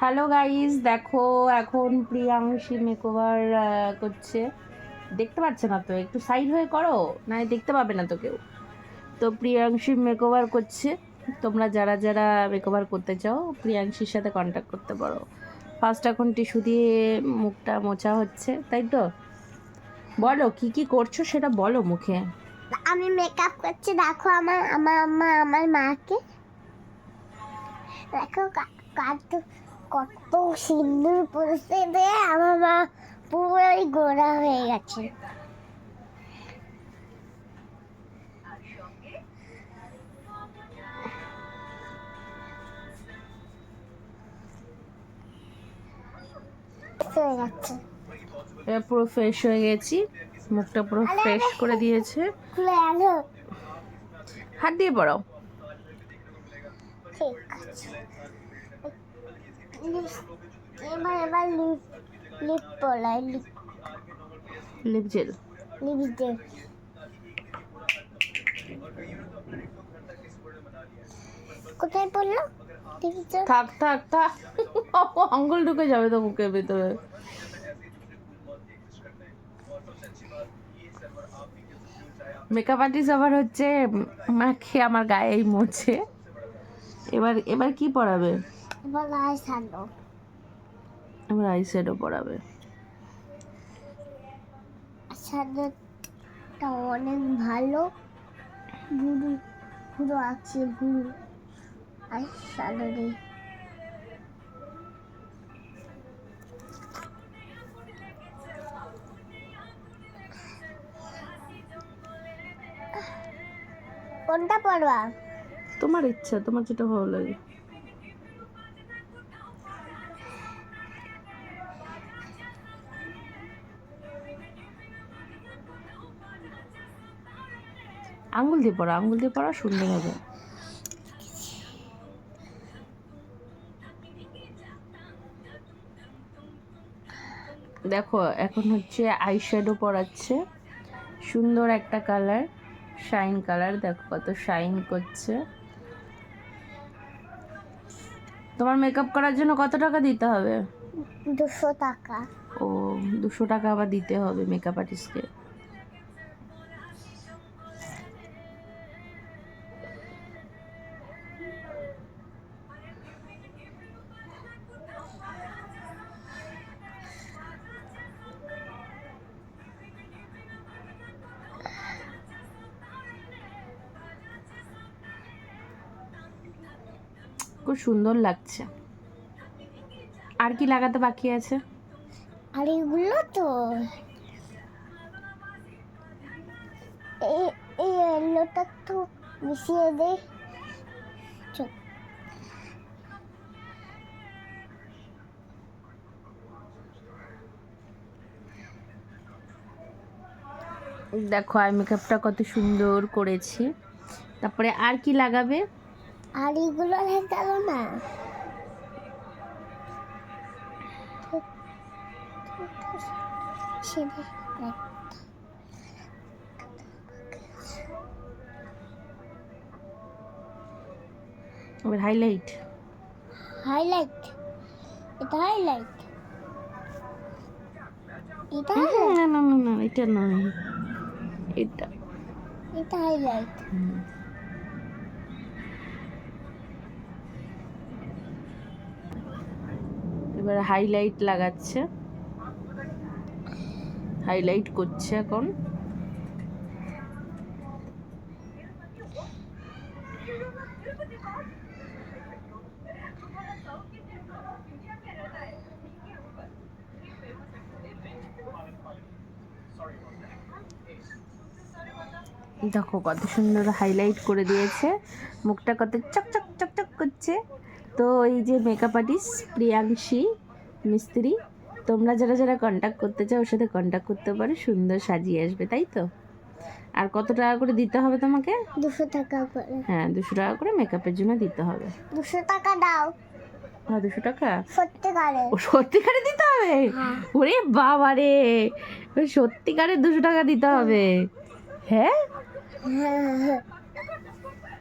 Hello guys, দেখো এখন Priyanshi makeover করছে। দেখতে পাচ্ছে না তো, একটু সাইড হয়ে করো, না দেখতে পাবে না তো কেউ। তো প্রিয়াংশী মেকওভার করছে। তোমরা যারা যারা মেকওভার করতে চাও প্রিয়াংশীর সাথে কন্ট্যাক্ট করতে পারো। ফার্স্ট এখন টিস্যু দিয়ে মুখটা মোছা হচ্ছে, তাই তো? বলো কি কি করছো সেটা বলো মুখে। আমি মেকআপ করছি, দেখো আমার আমার আম্মা আমার মাকে দেখো কত সিঁদুর পরতে দিয়ে আমার মা পুরোই গোরা হয়ে গেছে। হয়ে যাচ্ছে, এবার পুরো ফ্রেশ হয়ে গেছি, মুখটা পুরো ফ্রেশ করে দিয়েছে। খুলে আনো। হাত দিয়ে পড়াও। ঠিক আছে, এবার লিপ পলাই, লিপ জেল। Lip gel. কোথায় পড়লো? থাক থাক থাক, আঙ্গুল ঢুকে যাবে তো মুখের ভিতরে। মেকআপ আর্টিস্ট আবার হচ্ছে মাখে আমার গায়েই মোছে। এবার এবার কি পরাবে? এবার আই শ্যাডো। এবার আই শ্যাডো পরাবে। শ্যাডোটা অনেক ভালো, ভুরু ভুরু আছে, ভুরু আই শ্যাডো দিয়ে। কোনটা পড়বা? তোমার ইচ্ছা, তোমার যেটা ভালো লাগে। আঙ্গুল দিয়ে পড়া, আঙ্গুল দিয়ে পড়া সুন্দর হবে। দেখো এখন হচ্ছে আই শ্যাডো পরাচ্ছে, সুন্দর একটা কালার, শাইন কালার। দেখো কত শাইন করছে। তোমার মেকআপ করার জন্য কত টাকা দিতে হবে? 200 টাকা। ও, 200 টাকা আবার দিতে হবে মেকআপ আর্টিস্টকে। খুব সুন্দর লাগছে। আর কি লাগাতে বাকি আছে? আর এগুলো তো এই এলোটা তো মিশিয়ে দে। দেখো আই মেকআপটা কত সুন্দর করেছি। তারপরে আর কি লাগাবে? আর এগুলো লাগালো না। এবার হাইলাইট। হাইলাইট, এটা হাইলাইট, এটা না না না না, এটা নয়, এটা এটা হাইলাইট। এবার হাইলাইট লাগাচ্ছে, হাইলাইট করছে এখন। দেখো কত সুন্দর হাইলাইট করে দিয়েছে, মুখটা কত চকচক চকচক করছে। তো এই যে মেকআপ আর্টিস্ট প্রিয়াংশী মিস্ত্রি, তোমরা যারা যারা কন্ট্যাক্ট করতে চাও ওর সাথে কন্ট্যাক্ট করতে পারো, সুন্দর সাজিয়ে আসবে, তাই তো? আর কত টাকা করে দিতে হবে তোমাকে? 200 টাকা করে। হ্যাঁ, 200 টাকা করে মেকআপের জন্য দিতে হবে। 200 টাকা দাও। হ্যাঁ, 200 টাকা। সত্যিকারে? ও, সত্যিকারে দিতে হবে? হ্যাঁ। ওরে বাবা রে, সত্যিকারে 200 টাকা দিতে হবে? হ্যাঁ। হ্যাঁ।